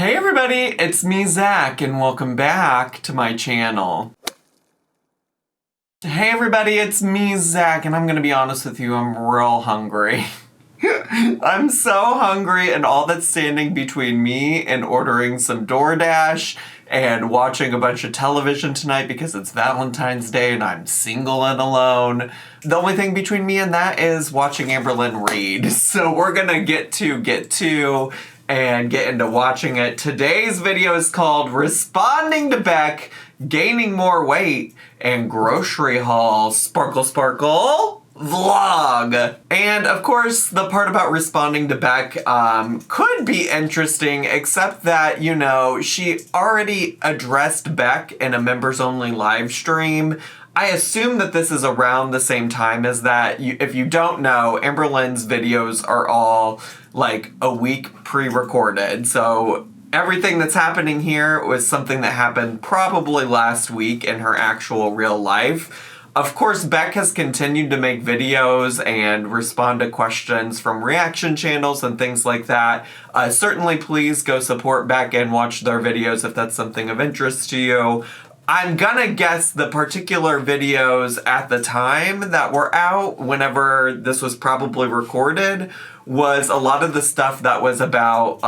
Hey everybody, it's me Zach and welcome back to my channel. Hey everybody, it's me Zach and I'm gonna be honest with you, I'm real hungry. I'm so hungry and all that's standing between me and ordering some DoorDash and watching a bunch of television tonight because it's Valentine's Day and I'm single and alone. The only thing between me and that is watching Amberlynn read. So we're gonna get to and get into watching it. Today's video is called Responding to Beck, Gaining More Weight, and Grocery Haul Sparkle Sparkle Vlog. And of course, the part about responding to Beck could be interesting, except that, you know, she already addressed Beck in a members only live stream. I assume that this is around the same time as that. If you don't know, Amberlynn'S videos are all like a week pre-recorded. So everything that's happening here was something that happened probably last week in her actual real life. Of course, Beck has continued to make videos and respond to questions from reaction channels and things like that. Certainly, please go support Beck and watch their videos if that's something of interest to you. I'm gonna guess the particular videos at the time that were out, whenever this was probably recorded, was a lot of the stuff that was about,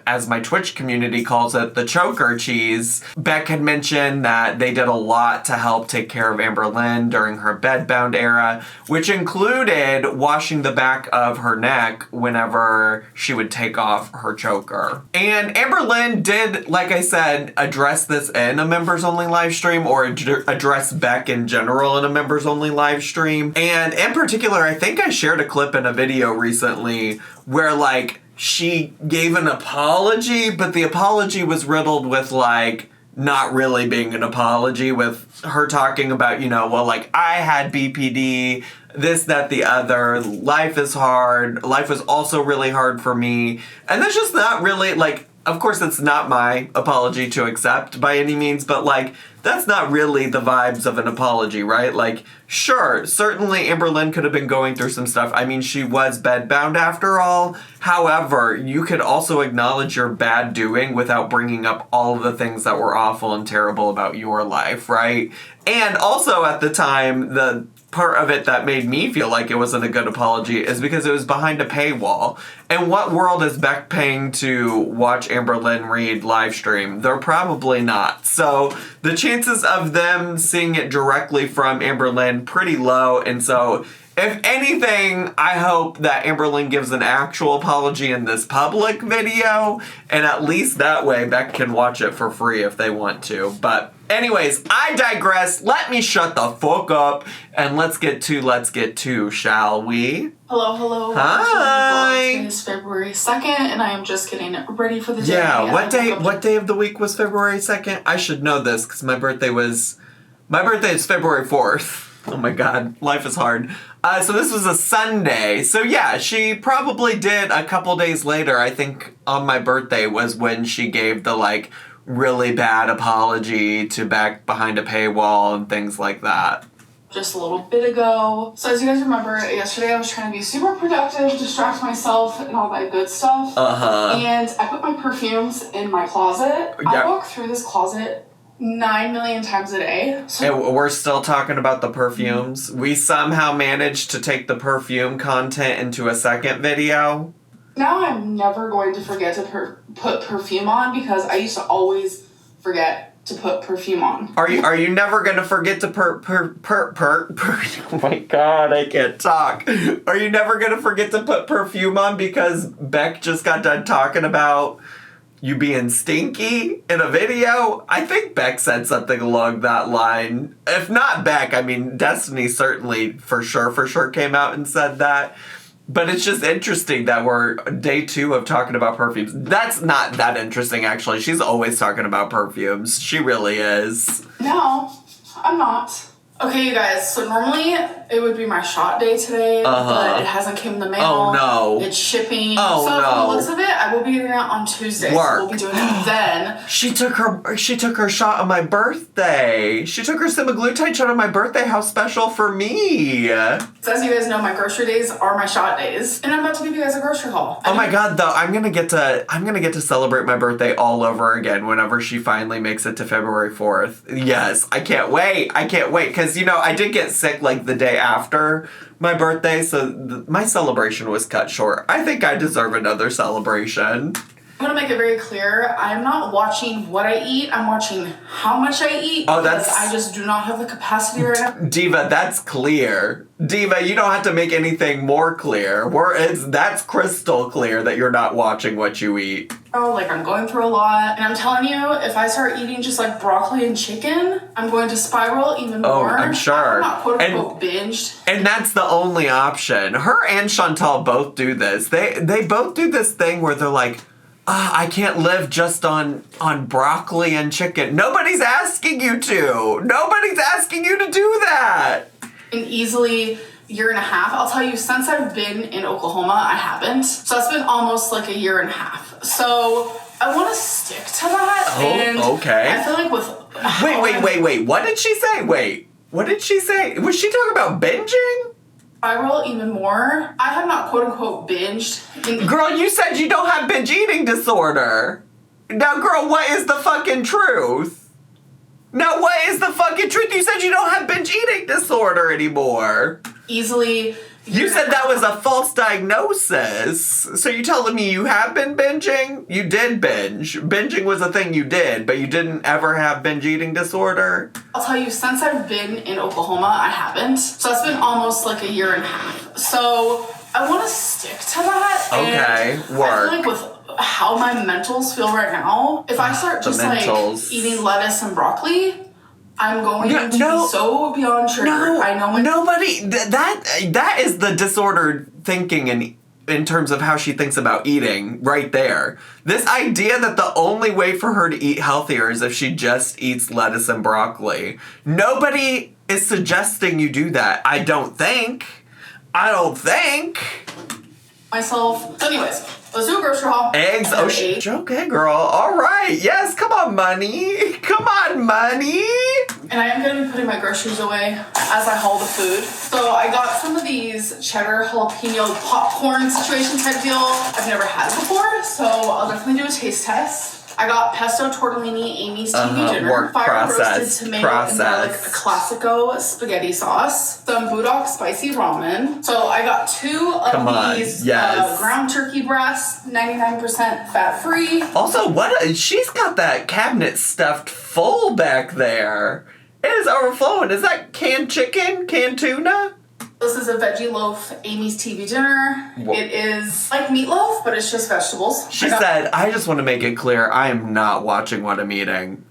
as my Twitch community calls it, the choker cheese. Beck had mentioned that they did a lot to help take care of Amberlynn during her bedbound era, which included washing the back of her neck whenever she would take off her choker. And Amberlynn did, like I said, address this in a members only live stream, or address Beck in general in a members only live stream. And in particular, I think I shared a clip in a video recently where like she gave an apology, but the apology was riddled with like not really being an apology, with her talking about, you know, well, like I had BPD, this, that, the other, life is hard, life was also really hard for me, and that's just not really like, of course it's not my apology to accept by any means, but like that's not really the vibes of an apology, right? Like, sure, certainly Amberlynn could have been going through some stuff. I mean, she was bedbound after all. However, you could also acknowledge your bad doing without bringing up all of the things that were awful and terrible about your life, right? And also at the time, the part of it that made me feel like it wasn't a good apology is because it was behind a paywall. And what world is Beck paying to watch Amberlynn read live stream? They're probably not. So the chances of them seeing it directly from Amberlynn pretty low. And so if anything, I hope that Amberlynn gives an actual apology in this public video, and at least that way Beck can watch it for free if they want to. But anyways, I digress. Let me shut the fuck up and let's get to, shall we? Hello. Hi. Today is February 2nd, and I am just getting ready for the day. Yeah, what day of the week was February 2nd? I should know this because my birthday is February 4th. Oh my god, life is hard. So this was a Sunday. So yeah, she probably did a couple days later, I think on my birthday was when she gave the like really bad apology to Beck behind a paywall and things like that. Just a little bit ago. So as you guys remember, yesterday I was trying to be super productive, distract myself, and all that good stuff. And I put my perfumes in my closet. Yep. I walk through this closet 9 million times a day. So and we're still talking about the perfumes. We somehow managed to take the perfume content into a second video. Now I'm never going to forget to put perfume on, because I used to always forget to put perfume on. Are you never gonna forget to oh my god, I can't talk. Are you never gonna forget to put perfume on because Beck just got done talking about you being stinky in a video? I think Beck said something along that line. If not Beck, I mean Destiny certainly for sure came out and said that. But it's just interesting that we're day 2 of talking about perfumes. That's not that interesting, actually. She's always talking about perfumes. She really is. No, I'm not. Okay, you guys, so normally it would be my shot day today, but it hasn't came in the mail. Oh, no. It's shipping. Oh, so no. from the looks of it, I will be getting it on Tuesday. Work. So we'll be doing it then. She took her shot on my birthday. She took her semaglutide shot on my birthday. How special for me. So as you guys know, my grocery days are my shot days. And I'm about to give you guys a grocery haul. Oh my god, though, I'm gonna get to celebrate my birthday all over again whenever she finally makes it to February 4th. Yes, I can't wait. Because, I did get sick, like, the day after my birthday, so my celebration was cut short. I think I deserve another celebration. I'm gonna make it very clear, I'm not watching what I eat, I'm watching how much I eat. Oh, because I just do not have the capacity right now. Diva, that's clear. Diva, you don't have to make anything more clear. That's crystal clear that you're not watching what you eat. Oh, like, I'm going through a lot, and I'm telling you, if I start eating just like broccoli and chicken, I'm going to spiral even more. Oh, I'm sure. I'm not quote-unquote binged. And that's the only option. Her and Chantal both do this. They both do this thing where they're like, I can't live just on broccoli and chicken. Nobody's asking you to. Nobody's asking you to do that. In easily year and a half, I'll tell you, since I've been in Oklahoma, I haven't. So it's been almost like a year and a half. So I want to stick to that. Oh, and okay. I feel like with... Wait. What did she say? What did she say? Was she talking about binging? Spiral even more. I have not quote-unquote binged. Girl, you said you don't have binge eating disorder. Now, girl, what is the fucking truth? Now, what is the fucking truth? You said you don't have binge eating disorder anymore. Easily... You said that was a false diagnosis. So you're telling me you have been binging? You did binge. Binging was a thing you did, but you didn't ever have binge eating disorder? I'll tell you, since I've been in Oklahoma, I haven't. So it's been almost like a year and a half. So I want to stick to that. Okay, and work. I feel like with how my mentals feel right now, if I start just like eating lettuce and broccoli, I'm going to be so beyond triggered. I know nobody. That is the disordered thinking in terms of how she thinks about eating right there. This idea that the only way for her to eat healthier is if she just eats lettuce and broccoli. Nobody is suggesting you do that. I don't think. Myself. So anyways, let's do a grocery haul. Eggs. Oh, okay, girl. All right. Yes, come on, money. Come on, money. And I am going to be putting my groceries away as I haul the food. So I got some of these cheddar jalapeno popcorn situation type deal. I've never had it before, so I'll definitely do a taste test. I got pesto tortellini Amy's TV dinner, fire roasted tomato and garlic classico spaghetti sauce, some Budok spicy ramen. So I got two of these ground turkey breasts, 99% fat free. Also, she's got that cabinet stuffed full back there. It is overflowing. Is that canned chicken? Canned tuna? This is a veggie loaf Amy's TV dinner. It is like meatloaf, but it's just vegetables. She said, I just want to make it clear, I am not watching what I'm eating.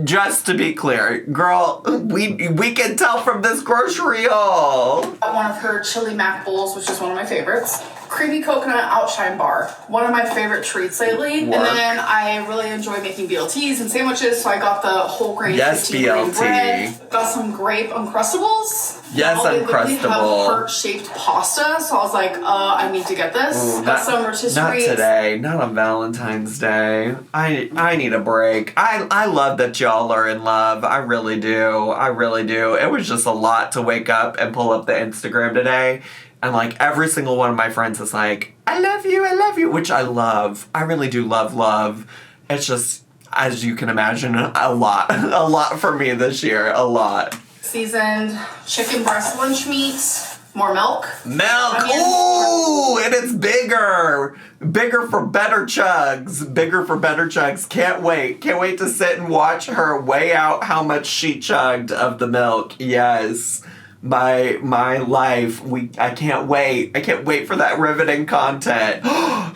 Just to be clear, girl, we can tell from this grocery haul. One of her chili mac bowls, which is one of my favorites. Creamy coconut outshine bar. One of my favorite treats lately. And then I really enjoy making BLTs and sandwiches, so I got the whole grain 15 grain bread. Got some grape Uncrustables. Yes, Uncrustable. They have heart-shaped pasta, so I was like, I need to get this. Got some rotisserie. Not today. Not on Valentine's Day. I need a break. I love that y'all are in love. I really do. It was just a lot to wake up and pull up the Instagram today. And, like, every single one of my friends is like, I love you, which I love. I really do love. It's just, as you can imagine, a lot for me this year, a lot. Seasoned chicken breast lunch meat, more milk. Ooh, and it's bigger for better chugs. Can't wait to sit and watch her weigh out how much she chugged of the milk. Yes. My life. I can't wait for that riveting content.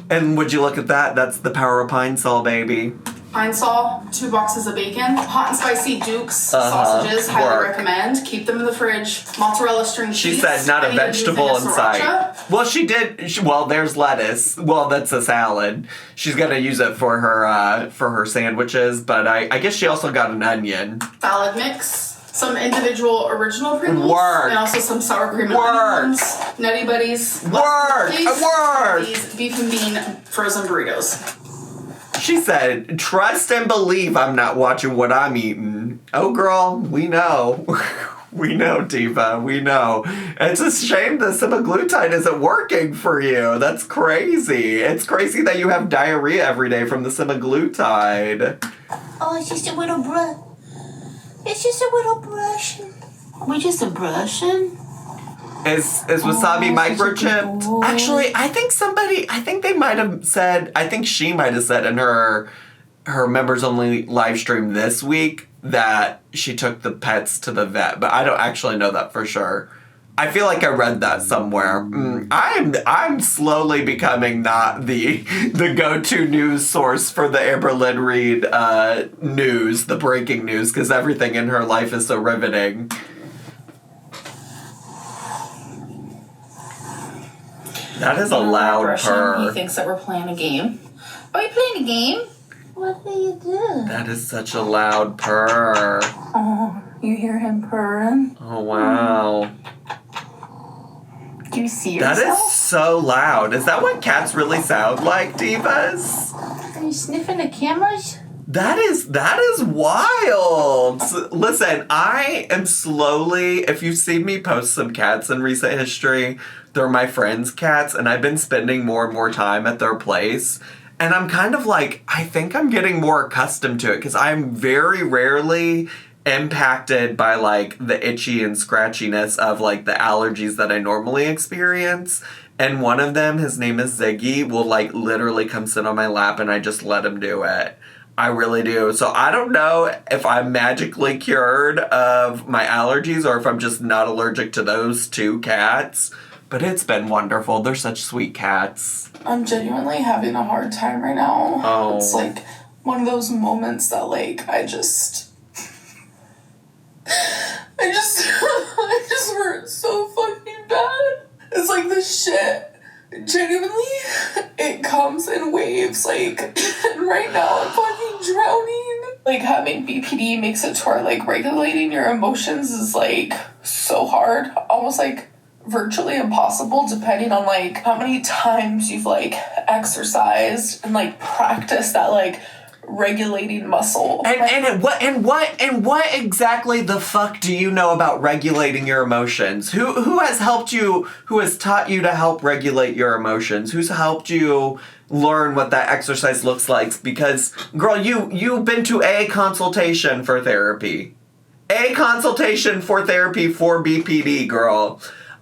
And would you look at that? That's the power of Pine Sol, baby. Pine Sol, 2 boxes of bacon, hot and spicy Duke's sausages, highly recommend. Keep them in the fridge. Mozzarella string cheese. She said not a vegetable in sight. Well, she did. There's lettuce. Well, that's a salad. She's gonna use it for her sandwiches, but I guess she also got an onion. Salad mix. some individual original Pringles. Word. And also some sour cream and onion ones. Nutty Buddies. Word. Beef and bean frozen burritos. She said, trust and believe I'm not watching what I'm eating. Oh, girl, we know. We know, Diva. We know. It's a shame the semaglutide isn't working for you. That's crazy. It's crazy that you have diarrhea every day from the semaglutide. Oh, it's just a little brush. It's just a little brushing. We're just a brushing. Is wasabi microchipped? Actually, I think they might have said, I think she might have said in her members only live stream this week that she took the pets to the vet, but I don't actually know that for sure. I feel like I read that somewhere. I'm slowly becoming not the go-to news source for the Amberlynn Reid news, the breaking news, because everything in her life is so riveting. That is a loud purr. He thinks that we're playing a game. Are we playing a game? What do you do? That is such a loud purr. Oh, you hear him purring? Oh, wow. Do you see yourself? That is so loud. Is that what cats really sound like, divas? Are you sniffing the cameras? That is wild. Listen, I am slowly, if you've seen me post some cats in recent history, they're my friends' cats, and I've been spending more and more time at their place. And I'm kind of like, I think I'm getting more accustomed to it because I'm very rarely impacted by like the itchy and scratchiness of like the allergies that I normally experience. And one of them, his name is Ziggy, will like literally come sit on my lap and I just let him do it. I really do. So I don't know if I'm magically cured of my allergies or if I'm just not allergic to those two cats. But it's been wonderful. They're such sweet cats. I'm genuinely having a hard time right now. Oh. It's like one of those moments that like I just hurt so fucking bad. It's like this shit. Genuinely, it comes in waves, like, and right now I'm fucking drowning. Like, having BPD makes it to where, like, regulating your emotions is, like, so hard. Almost, like, virtually impossible, depending on, like, how many times you've, like, exercised and, like, practiced that, like, regulating muscle. And what exactly the fuck do you know about regulating your emotions? Who has helped you? Who has taught you to help regulate your emotions? Who's helped you learn what that exercise looks like? Because girl, you've been to a consultation for therapy. A consultation for therapy for BPD, girl.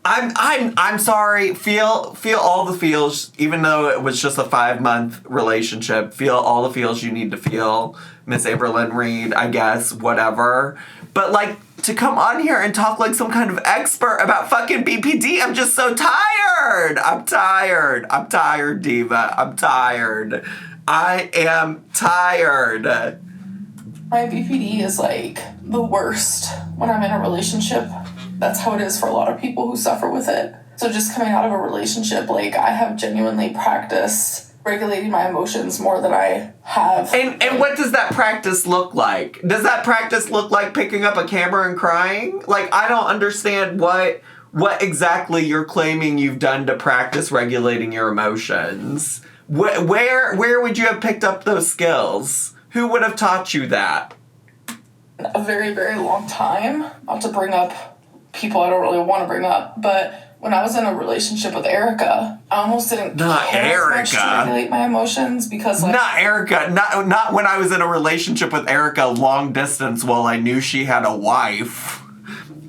I'm sorry. Feel all the feels, even though it was just a 5-month relationship. Feel all the feels you need to feel, Miss Amberlynn Reid, I guess, whatever. But like to come on here and talk like some kind of expert about fucking BPD, I'm just so tired. I'm tired, diva. I'm tired. I am tired. My BPD is like the worst when I'm in a relationship. That's how it is for a lot of people who suffer with it. So just coming out of a relationship, like, I have genuinely practiced regulating my emotions more than I have. And what does that practice look like? Does that practice look like picking up a camera and crying? Like, I don't understand what exactly you're claiming you've done to practice regulating your emotions. Where would you have picked up those skills? Who would have taught you that? A very, very long time. Not to bring up people I don't really want to bring up, but when I was in a relationship with Erica, I almost didn't care as much to regulate my emotions because like... Not Erica. Not when I was in a relationship with Erica long distance while I knew she had a wife.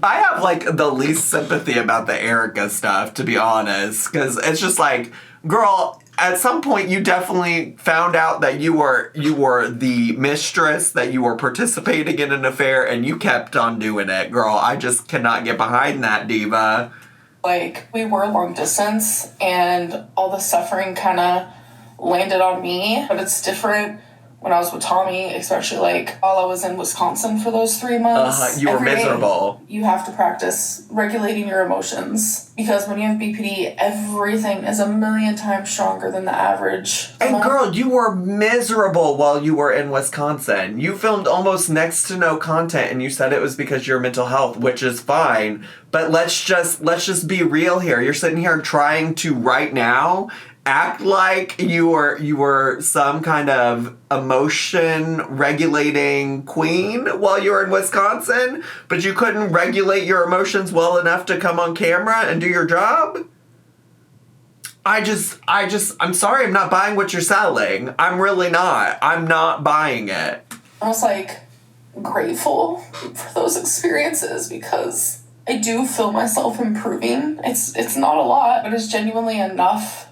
I have like the least sympathy about the Erica stuff, to be honest, because it's just like, girl, at some point you definitely found out that you were the mistress, that you were participating in an affair, and you kept on doing it, girl. I just cannot get behind that, diva. Like, we were long distance, and all the suffering kind of landed on me, but it's different when I was with Tommy, especially like while I was in Wisconsin for those 3 months. You were miserable. You have to practice regulating your emotions because when you have BPD, everything is a million times stronger than the average. And girl, you were miserable while you were in Wisconsin. You filmed almost next to no content and you said it was because of your mental health, which is fine. But let's just be real here. You're sitting here trying to right now act like you were some kind of emotion regulating queen while you were in Wisconsin, but you couldn't regulate your emotions well enough to come on camera and do your job? I'm sorry, I'm not buying what you're selling. I'm really not. I'm not buying it. I was like grateful for those experiences because I do feel myself improving. It's not a lot, but it's genuinely enough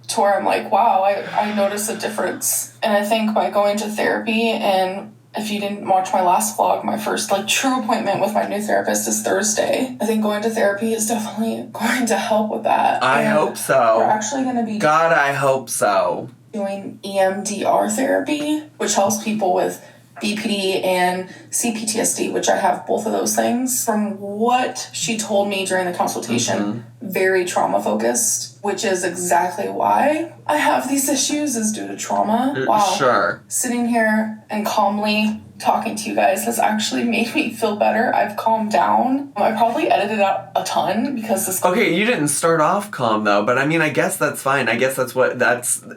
to where I'm like, wow, I notice a difference. And I think by going to therapy, and if you didn't watch my last vlog, my first like true appointment with my new therapist is Thursday. I think going to therapy is definitely going to help with that. I hope so. We're actually going to be God, I hope so. Doing EMDR therapy, which helps people with BPD and CPTSD, which I have both of those things. From what she told me during the consultation, very trauma focused, which is exactly why I have these issues is due to trauma. Wow. Sure. Sitting here and calmly talking to you guys has actually made me feel better. I've calmed down. I probably edited out a ton because this... Okay, you didn't start off calm though, but I mean, I guess that's fine. I guess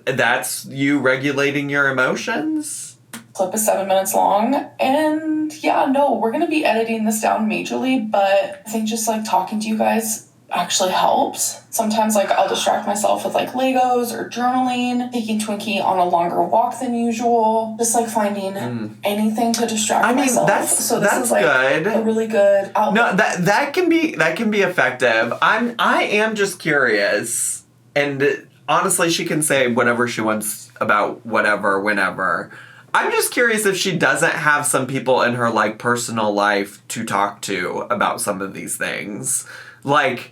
that's you regulating your emotions? Clip is 7 minutes long, and yeah, no, we're gonna be editing this down majorly, but I think just like talking to you guys actually helps. Sometimes like I'll distract myself with like Legos or journaling, taking Twinkie on a longer walk than usual, just like finding anything to distract myself. This is like good. A really good outlet. No, that can be effective. I am just curious, and honestly, she can say whatever she wants about whatever, whenever. I'm just curious if she doesn't have some people in her, like, personal life to talk to about some of these things. Like,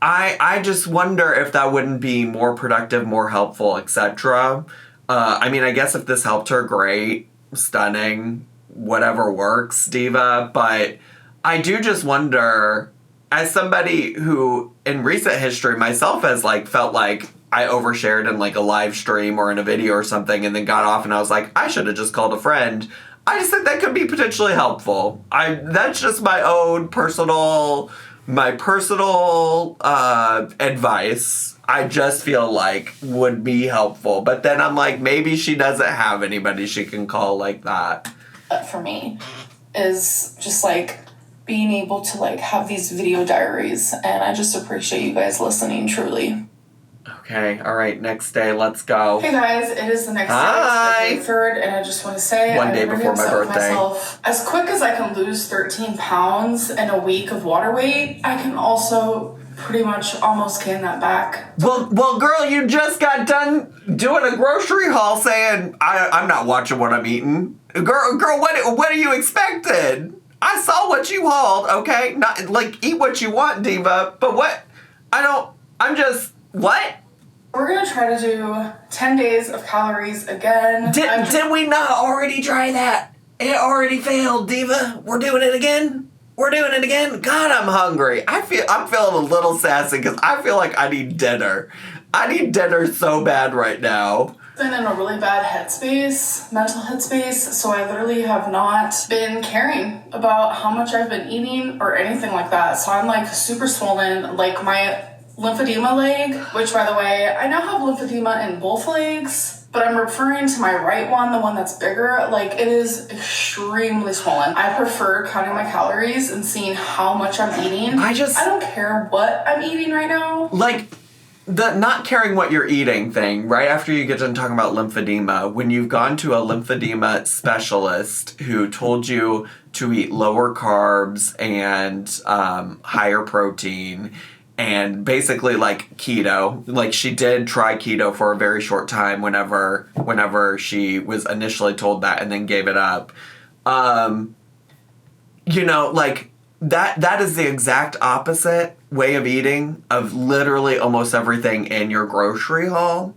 I just wonder if that wouldn't be more productive, more helpful, etc. I mean, I guess if this helped her, great, stunning, whatever works, diva. But I do just wonder, as somebody who, in recent history, myself has, like, felt like I overshared in like a live stream or in a video or something and then got off and I was like, I should have just called a friend. I just think that could be potentially helpful. That's just my own personal advice. I just feel like would be helpful. But then I'm like, maybe she doesn't have anybody she can call like that. For me is just like being able to like have these video diaries, and I just appreciate you guys listening truly. Okay, all right, next day, let's go. Hey guys, it is the next day, it's the 3rd, and I just want to say one day before my birthday. As quick as I can lose 13 pounds in a week of water weight, I can also pretty much almost gain that back. Well, girl, you just got done doing a grocery haul saying, I'm not watching what I'm eating. Girl, what are you expected? I saw what you hauled, okay? Not, like, eat what you want, diva, but what? What? We're going to try to do 10 days of calories again. Did we not already try that? It already failed, diva. We're doing it again? God, I'm hungry. I'm feeling a little sassy because I feel like I need dinner. I need dinner so bad right now. Been in a really bad mental headspace, so I literally have not been caring about how much I've been eating or anything like that. So I'm like super swollen, like my lymphedema leg, which by the way, I now have lymphedema in both legs, but I'm referring to my right one, the one that's bigger. Like, it is extremely swollen. I prefer counting my calories and seeing how much I'm eating. I don't care what I'm eating right now. Like, the not caring what you're eating thing, right after you get done talking about lymphedema, when you've gone to a lymphedema specialist who told you to eat lower carbs and higher protein, and basically like keto, like she did try keto for a very short time whenever she was initially told that and then gave it up. Like that is the exact opposite way of eating of literally almost everything in your grocery haul.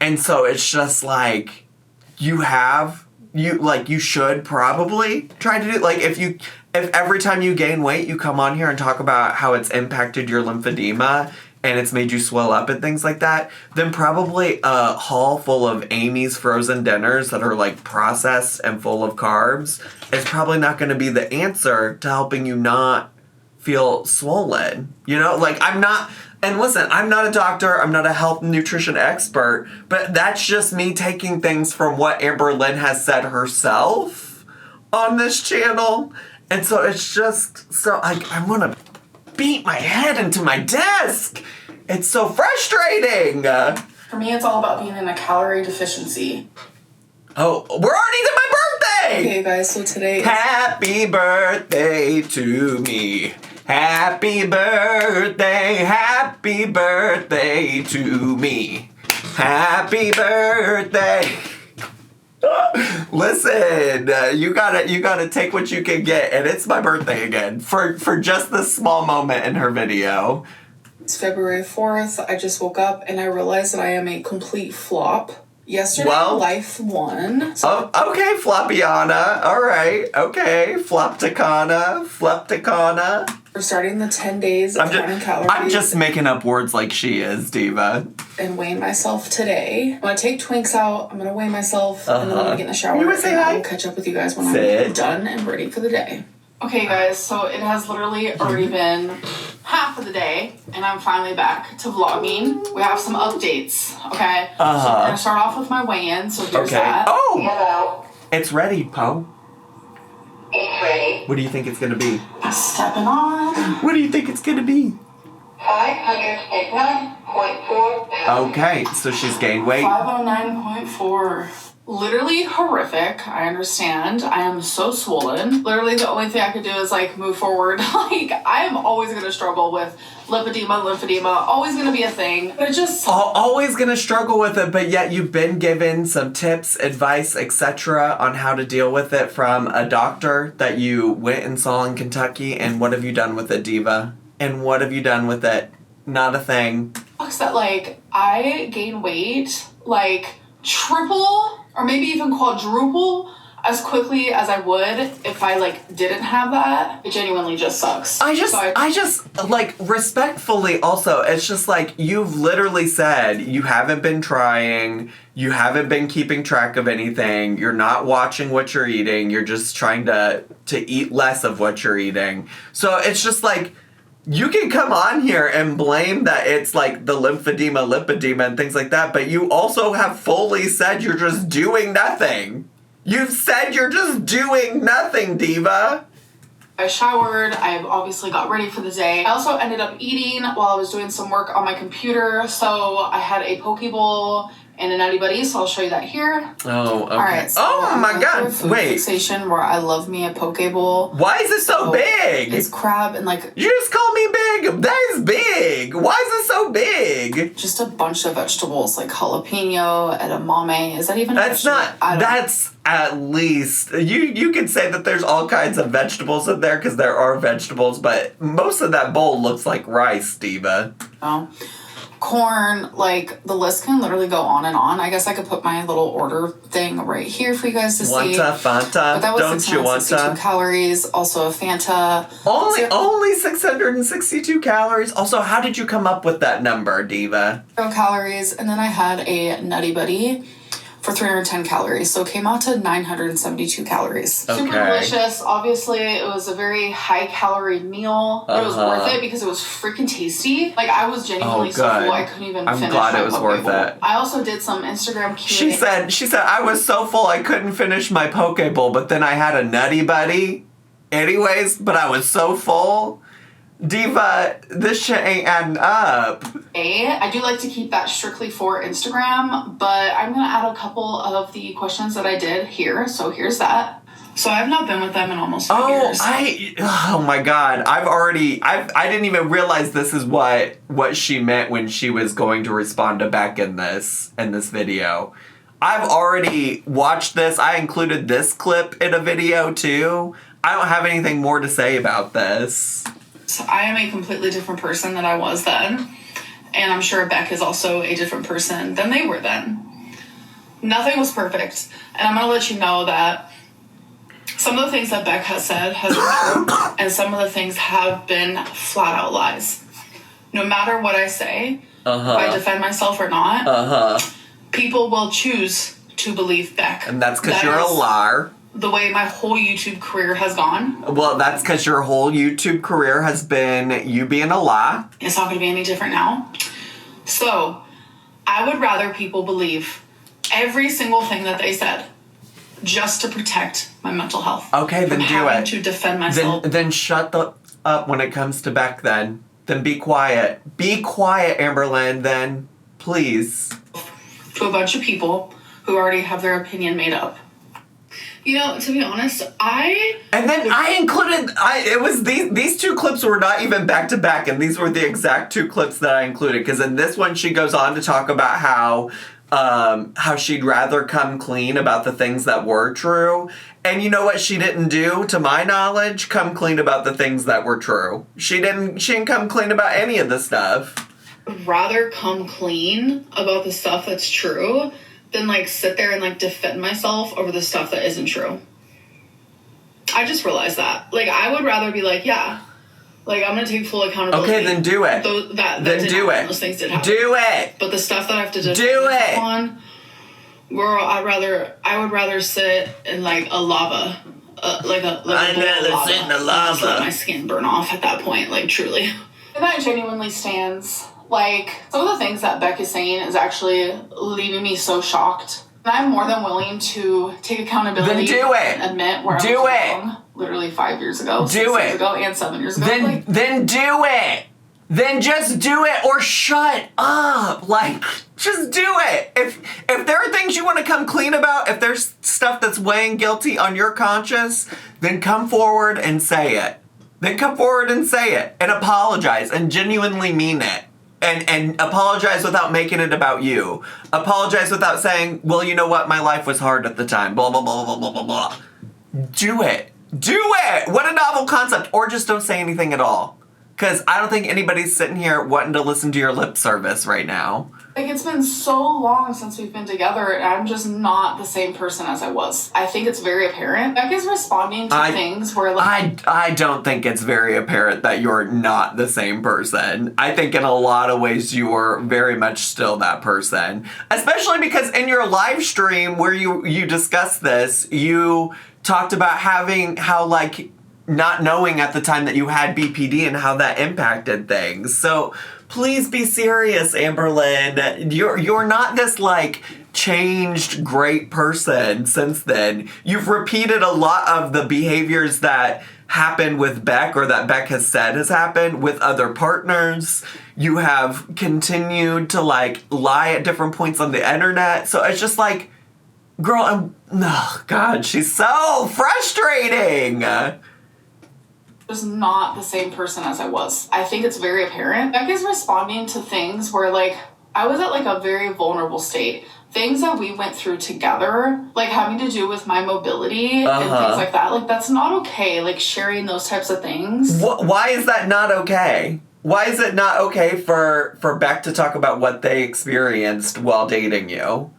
And so it's just like, you should probably try to do, like, if every time you gain weight, you come on here and talk about how it's impacted your lymphedema and it's made you swell up and things like that, then probably a haul full of Amy's frozen dinners that are, like, processed and full of carbs is probably not going to be the answer to helping you not feel swollen. You know, like, and listen, I'm not a doctor, I'm not a health and nutrition expert, but that's just me taking things from what Amberlynn has said herself on this channel. And so it's just, so, like, I want to beat my head into my desk. It's so frustrating. For me, it's all about being in a calorie deficiency. Oh, we're already to my birthday! Okay, guys, so today is... Happy birthday to me. Happy birthday to me. Happy birthday. Listen, you gotta take what you can get, and it's my birthday again for just this small moment in her video. It's February 4th. I just woke up and I realized that I am a complete flop. Yesterday, life won. So okay, Floppiana. All right. Okay, Flopticana. We're starting the 10 days of counting calories. I'm just making up words like she is, Diva. And weighing myself today. I'm going to take Twinks out. I'm going to weigh myself. And then I'm going to get in the shower. You want to say hi? I will catch up with you guys when I'm done and ready for the day. Okay, guys. So it has literally already been half of the day. And I'm finally back to vlogging. We have some updates. Okay? So we're going to start off with my weigh-in. So here's that. Oh! Hello. It's ready, Poe. It's ready. What do you think it's going to be? Stepping on. What do you think it's going to be? 509.4 pounds. Okay, so she's gained weight. 509.4. Literally horrific. I understand. I am so swollen. Literally the only thing I could do is, like, move forward. Like, I am always going to struggle with lymphedema. Always going to be a thing. But it just... Always going to struggle with it, but yet you've been given some tips, advice, etc. on how to deal with it from a doctor that you went and saw in Kentucky. And what have you done with it, Diva? And what have you done with it? Not a thing. That, like, I gain weight, like, triple or maybe even quadruple as quickly as I would if I, like, didn't have that. It genuinely just sucks. I just, like, respectfully also, it's just like, you've literally said you haven't been trying, you haven't been keeping track of anything, you're not watching what you're eating, you're just trying to eat less of what you're eating. So it's just like, you can come on here and blame that it's like the lipedema and things like that, but you also have fully said you're just doing nothing. You've said you're just doing nothing, Diva. I showered. I obviously got ready for the day. I also ended up eating while I was doing some work on my computer. So I had a poke bowl and a Nutty Buddy, so I'll show you that here. Oh, okay. All right, so oh my God! Wait. Fixation where I love me a poke bowl. Why is it so big? It's crab and like. You just call me big. That is big. Why is it so big? Just a bunch of vegetables like jalapeno, edamame. Is that even? That's not. That's at least you could say that there's all kinds of vegetables in there because there are vegetables, but most of that bowl looks like rice, Diva. Oh. Corn, like, the list can literally go on and on. I guess I could put my little order thing right here for you guys to see. Wanta, Fanta, but that was don't you want 662 calories, also a Fanta. Only 662 calories? Also, how did you come up with that number, Diva? 0 calories, and then I had a Nutty Buddy for 310 calories, so it came out to 972 calories. Okay. Super delicious. Obviously, it was a very high-calorie meal, but it was worth it because it was freaking tasty. Like, I was genuinely so full, I couldn't even finish my I'm glad it was worth it. I also did some Instagram Q&A. She said, I was so full I couldn't finish my poke bowl, but then I had a Nutty Buddy anyways, but I was so full. Diva, this shit ain't adding up. I do like to keep that strictly for Instagram, but I'm going to add a couple of the questions that I did here. So here's that. So I've not been with them in almost 5 years. Oh my God. I didn't even realize this is what she meant when she was going to respond to Beck in this video. I've already watched this. I included this clip in a video too. I don't have anything more to say about this. So I am a completely different person than I was then. And I'm sure Beck is also a different person than they were then. nothing was perfect. And I'm going to let you know that some of the things that Beck has said has been true, and some of the things have been flat out lies. No matter what I say, if I defend myself or not, people will choose to believe Beck. And that's because you're a liar. The way my whole YouTube career has gone. Well, that's because your whole YouTube career has been you being a lie. It's not going to be any different now. So, I would rather people believe every single thing that they said just to protect my mental health. Okay, then do having it. To defend myself. Then shut up when it comes to Beck then. Then be quiet. Be quiet, Amberlynn, then. Please. To a bunch of people who already have their opinion made up. You know, to be honest, And then I included... It was these two clips were not even back to back, and these were the exact two clips that I included. Because in this one, she goes on to talk about how she'd rather come clean about the things that were true. And you know what she didn't do, to my knowledge? Come clean about the things that were true. She didn't come clean about any of the stuff. I'd rather come clean about the stuff that's true than, like, sit there and, like, defend myself over the stuff that isn't true. I just realized that. Like, I would rather be like, yeah, like, I'm gonna take full accountability. Okay, then do it. Then do it. Those things did happen. Do it. But the stuff that I have to defend myself on, girl, I would rather sit in, like, a lava, I'd rather sit in the lava. Just let my skin burn off at that point, like, truly. And that genuinely stands. Like, some of the things that Beck is saying is actually leaving me so shocked. And I'm more than willing to take accountability. Then do it. And admit where I was wrong. Literally 5 years ago. 6 years ago, and 7 years ago. Then do it. Then just do it or shut up. Like, just do it. If there are things you want to come clean about, if there's stuff that's weighing guilty on your conscience, then come forward and say it. Then come forward and say it. And apologize and genuinely mean it. And apologize without making it about you. Apologize without saying, well, you know what? My life was hard at the time. Blah, blah, blah, blah, blah, blah, blah. Do it. Do it. What a novel concept. Or just don't say anything at all. Because I don't think anybody's sitting here wanting to listen to your lip service right now. Like, it's been so long since we've been together, and I'm just not the same person as I was. I think it's very apparent. Beck is responding to things where, like... I don't think it's very apparent that you're not the same person. I think in a lot of ways you are very much still that person. Especially because in your live stream where you discussed this, you talked about how, like... not knowing at the time that you had BPD and how that impacted things. So please be serious, Amberlynn. You're not this, like, changed great person since then. You've repeated a lot of the behaviors that happened with Beck, or that Beck has said has happened with other partners. You have continued to, like, lie at different points on the internet. So it's just like, girl, oh God, she's so frustrating. Just not the same person as I was. I think it's very apparent. Beck is responding to things where, like, I was at, like, a very vulnerable state. Things that we went through together, like, having to do with my mobility and things like that. Like, that's not okay, like, sharing those types of things. Why is that not okay? Why is it not okay for Beck to talk about what they experienced while dating you?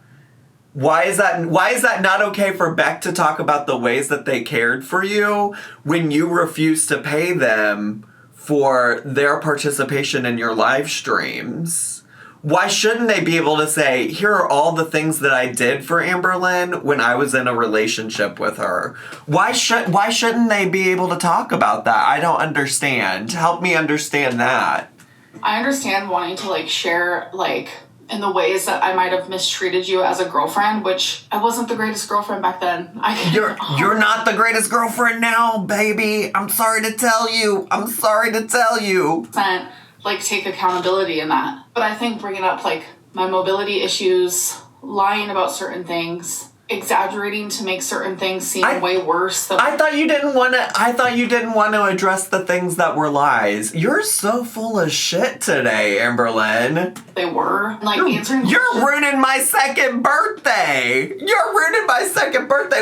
Why is that not okay for Beck to talk about the ways that they cared for you when you refuse to pay them for their participation in your live streams? Why shouldn't they be able to say, here are all the things that I did for Amberlynn when I was in a relationship with her? Why shouldn't they be able to talk about that? I don't understand. Help me understand that. I understand wanting to, like, share, like, in the ways that I might have mistreated you as a girlfriend, which I wasn't the greatest girlfriend back then. You're not the greatest girlfriend now, baby. I'm sorry to tell you. Like, take accountability in that. But I think bringing up, like, my mobility issues, lying about certain things, exaggerating to make certain things seem way worse than... I thought you didn't want to address the things that were lies. You're so full of shit today, Amberlynn. They were. Like, answering... You're ruining my second birthday.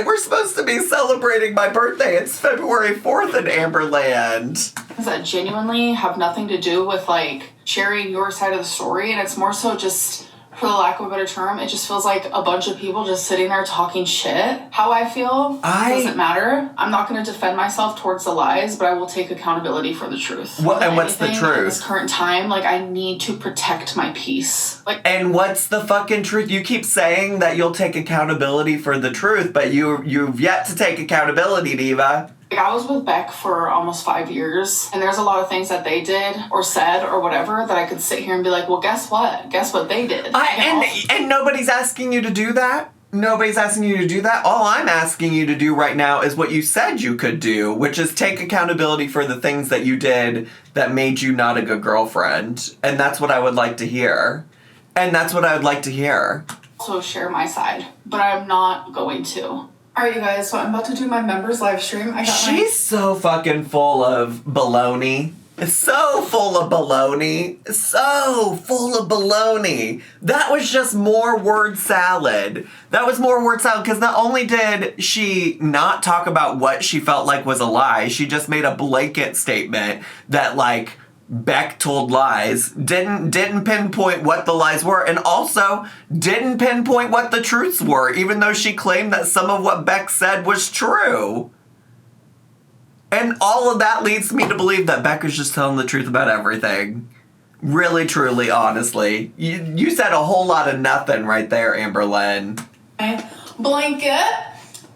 We're supposed to be celebrating my birthday. It's February 4th in Amberlynn'S. That genuinely have nothing to do with, like, sharing your side of the story, and it's more so just for the lack of a better term, it just feels like a bunch of people just sitting there talking shit. How I feel doesn't matter. I'm not going to defend myself towards the lies, but I will take accountability for the truth. And what's the truth? In this current time, like, I need to protect my peace. And what's the fucking truth? You keep saying that you'll take accountability for the truth, but you've yet to take accountability, Diva. I was with Beck for almost 5 years, and there's a lot of things that they did or said or whatever that I could sit here and be like, well, guess what? Guess what they did? And nobody's asking you to do that. Nobody's asking you to do that. All I'm asking you to do right now is what you said you could do, which is take accountability for the things that you did that made you not a good girlfriend. And that's what I would like to hear. Also share my side, but I'm not going to. Alright, you guys, so I'm about to do my members live stream. She's so fucking full of baloney. So full of baloney. That was just more word salad. Because not only did she not talk about what she felt like was a lie, she just made a blanket statement that, like, Beck told lies, didn't pinpoint what the lies were, and also didn't pinpoint what the truths were, even though she claimed that some of what Beck said was true. And all of that leads me to believe that Beck is just telling the truth about everything. Really, truly, honestly. You said a whole lot of nothing right there, Amberlynn. Blanket,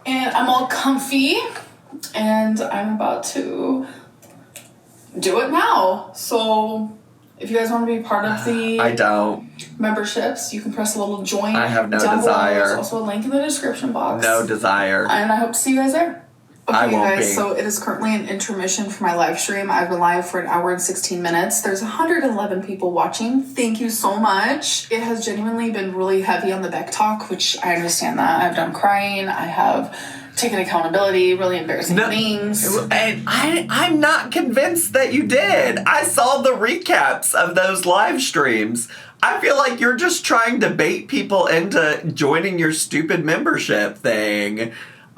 and I'm all comfy, and I'm about to do it now. So if you guys want to be part of the memberships, you can press a little join. I have no down desire. Below. There's also a link in the description box. No desire. And I hope to see you guys there. Okay, I won't guys, be. so it is currently an intermission for my live stream. I've been live for 1 hour and 16 minutes. There's 111 people watching. Thank you so much. It has genuinely been really heavy on the Beck talk, which I understand that. I've done crying. I have taken accountability, really embarrassing things. And I'm not convinced that you did. I saw the recaps of those live streams. I feel like you're just trying to bait people into joining your stupid membership thing.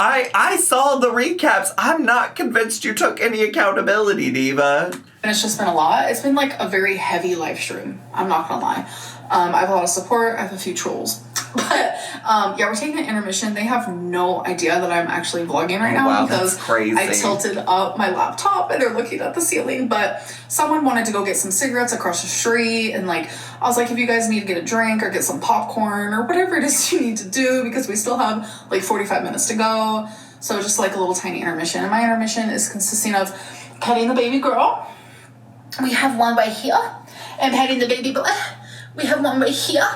I saw the recaps. I'm not convinced you took any accountability, Diva. And it's just been a lot. It's been like a very heavy live stream. I'm not gonna lie. I have a lot of support. I have a few trolls. But yeah, we're taking an intermission. They have no idea that I'm actually vlogging right now because that's crazy. I tilted up my laptop and they're looking at the ceiling. But someone wanted to go get some cigarettes across the street, and like I was like, if you guys need to get a drink or get some popcorn or whatever it is you need to do, because we still have like 45 minutes to go. So just like a little tiny intermission. And my intermission is consisting of petting the baby girl. We have one right here. And petting the baby boy. We have one right here.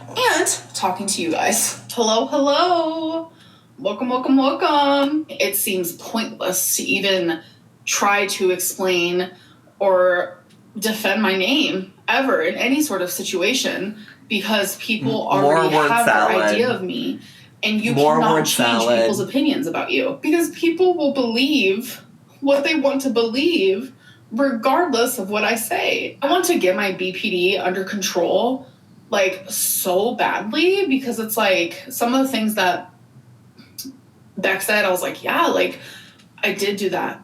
And talking to you guys. Hello. Welcome. It seems pointless to even try to explain or defend my name ever in any sort of situation because people already have their idea of me. And you cannot change people's opinions about you. Because people will believe what they want to believe regardless of what I say. I want to get my BPD under control like so badly because it's like some of the things that Beck said, I was like, yeah, like I did do that.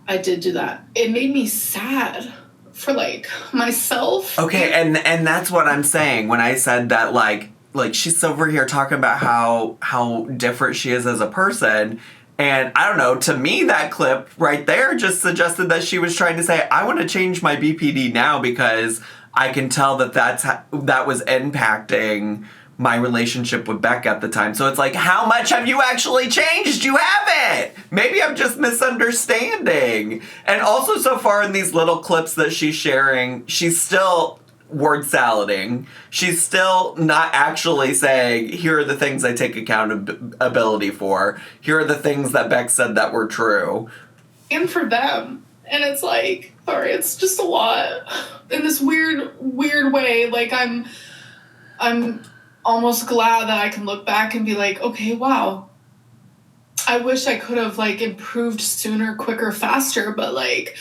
It made me sad for like myself. Okay, and that's what I'm saying when I said that like she's over here talking about how different she is as a person. And I don't know, to me that clip right there just suggested that she was trying to say, I want to change my BPD now because I can tell that that was impacting my relationship with Beck at the time. So it's like, how much have you actually changed? You haven't! Maybe I'm just misunderstanding. And also so far in these little clips that she's sharing, she's still word salading. She's still not actually saying, here are the things I take accountability for. Here are the things that Beck said that were true. And for them. And it's like, sorry, it's just a lot. In this weird way, like I'm almost glad that I can look back and be like, okay, wow. I wish I could have like improved sooner, quicker, faster, but like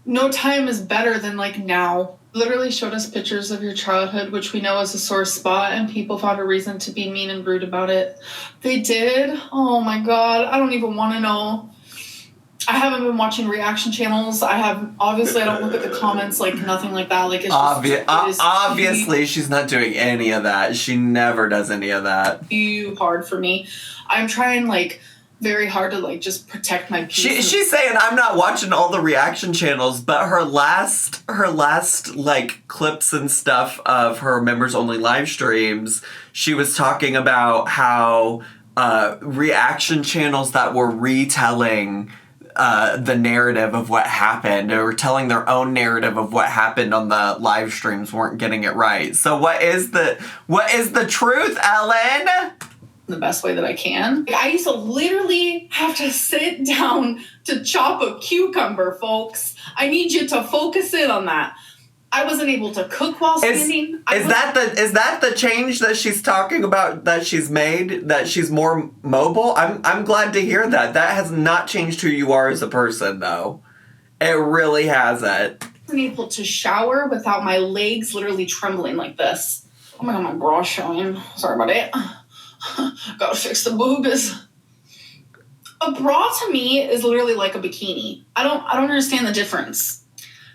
no time is better than like now. Literally showed us pictures of your childhood, which we know is a sore spot, and people found a reason to be mean and rude about it. They did? Oh my God, I don't even want to know. I haven't been watching reaction channels. Obviously I don't look at the comments, like nothing like that. Like it's obviously she's not doing any of that. She never does any of that. Too hard for me. I'm trying like very hard to like just protect my peace. She's saying I'm not watching all the reaction channels, but her last like clips and stuff of her members only live streams, she was talking about how reaction channels that were retelling the narrative of what happened, or telling their own narrative of what happened on the live streams, weren't getting it right. So what is the truth, Ellen? The best way that I can. I used to literally have to sit down to chop a cucumber, folks. I need you to focus in on that. I wasn't able to cook while standing. Is that the change that she's talking about, that she's made, that she's more mobile? I'm glad to hear that. That has not changed who you are as a person, though. It really hasn't. I wasn't able to shower without my legs literally trembling like this. Oh my god, my bra's showing. Sorry about it. Gotta fix the boobies. A bra to me is literally like a bikini. I don't understand the difference.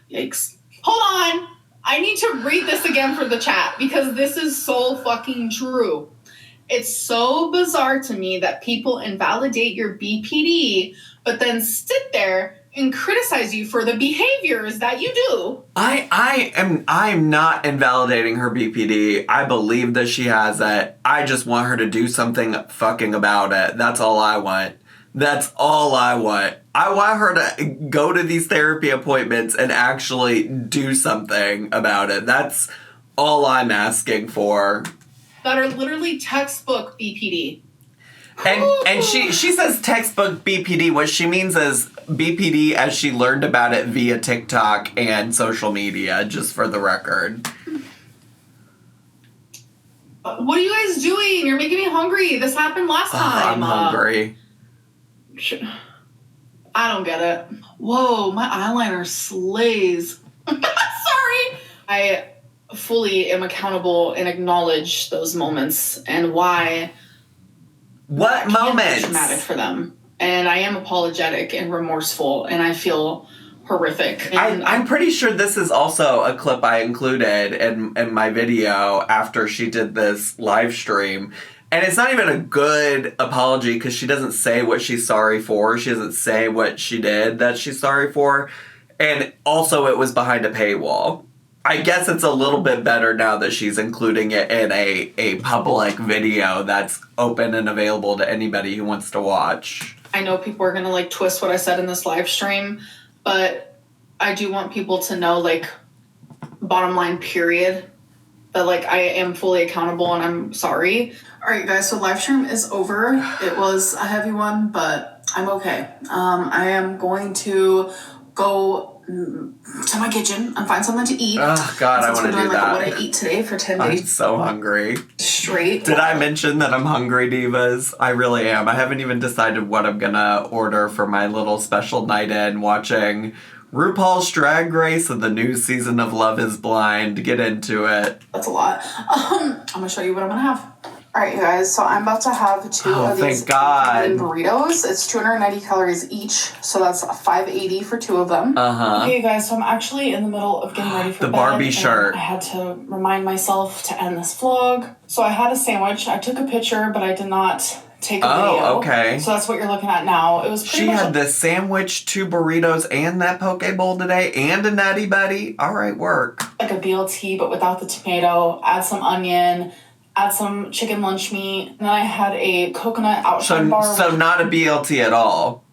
Yikes. Hold on. I need to read this again for the chat because this is so fucking true. It's so bizarre to me that people invalidate your BPD, but then sit there and criticize you for the behaviors that you do. I'm not invalidating her BPD. I believe that she has it. I just want her to do something fucking about it. That's all I want. That's all I want. I want her to go to these therapy appointments and actually do something about it. That's all I'm asking for. That are literally textbook BPD. And she says textbook BPD. What she means is BPD as she learned about it via TikTok and social media, just for the record. What are you guys doing? You're making me hungry. This happened last time. I'm hungry. I don't get it. Whoa, my eyeliner slays. Sorry. I fully am accountable and acknowledge those moments and why. What moments? Traumatic for them. And I am apologetic and remorseful, and I feel horrific. And I'm pretty sure this is also a clip I included in my video after she did this live stream. And it's not even a good apology because she doesn't say what she's sorry for. She doesn't say what she did that she's sorry for. And also it was behind a paywall. I guess it's a little bit better now that she's including it in a public video that's open and available to anybody who wants to watch. I know people are going to like twist what I said in this live stream, but I do want people to know, like, bottom line period, that like I am fully accountable and I'm sorry. All right, guys, so live stream is over. It was a heavy one, but I'm okay. I am going to go to my kitchen and find something to eat. Oh, God, I want to do that. What I eat today for 10 days. I'm so hungry. Straight. Did I mention that I'm hungry, divas? I really am. I haven't even decided what I'm gonna order for my little special night in watching RuPaul's Drag Race and the new season of Love is Blind. Get into it. That's a lot. I'm gonna show you what I'm gonna have. All right, you guys, so I'm about to have two of these burritos. It's 290 calories each, so that's $5.80 for two of them. Okay, you guys, so I'm actually in the middle of getting ready for the bed. Barbie shirt. I had to remind myself to end this vlog. So I had a sandwich. I took a picture, but I did not take a video. Oh, okay. So that's what you're looking at now. It was pretty much... She had the sandwich, 2 burritos, and that poke bowl today, and a Nutty Buddy. All right, work. Like a BLT, but without the tomato. Add some onion. Add some chicken lunch meat. And then I had a coconut outshine bar. So not a BLT at all.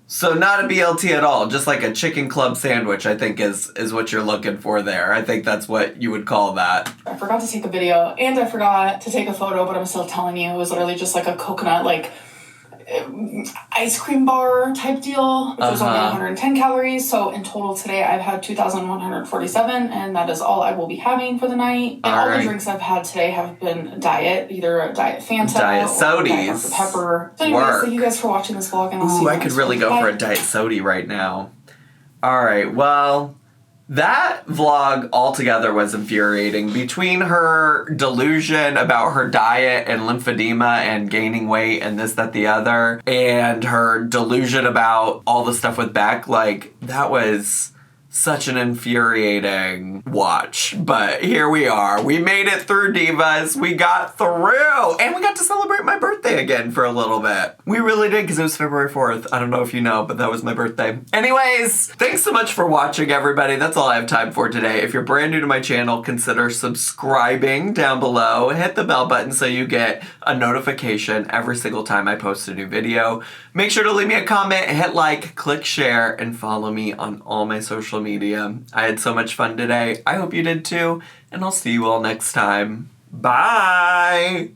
So not a BLT at all. Just like a chicken club sandwich, I think is what you're looking for there. I think that's what you would call that. I forgot to take a video and I forgot to take a photo, but I'm still telling you, it was literally just like a coconut, like, ice cream bar type deal, which was only 110 calories. So in total today I've had 2,147, and that is all I will be having for the night. And all the drinks I've had today have been diet, either a diet Fanta, diet or diet Dr. Pepper. So anyways, thank you guys for watching this vlog, and I'll see you I could really go for a diet soda right now. All right, well, That vlog altogether was infuriating. Between her delusion about her diet and lymphedema and gaining weight and this, that, the other, and her delusion about all the stuff with Beck, like, that was such an infuriating watch. But here we are. We made it through Divas. We got through. And we got to celebrate my birthday again for a little bit. We really did, because it was February 4th. I don't know if you know, but that was my birthday. Anyways, thanks so much for watching, everybody. That's all I have time for today. If you're brand new to my channel, consider subscribing down below. Hit the bell button so you get a notification every single time I post a new video. Make sure to leave me a comment, hit like, click share, and follow me on all my social media. I had so much fun today. I hope you did too, and I'll see you all next time. Bye!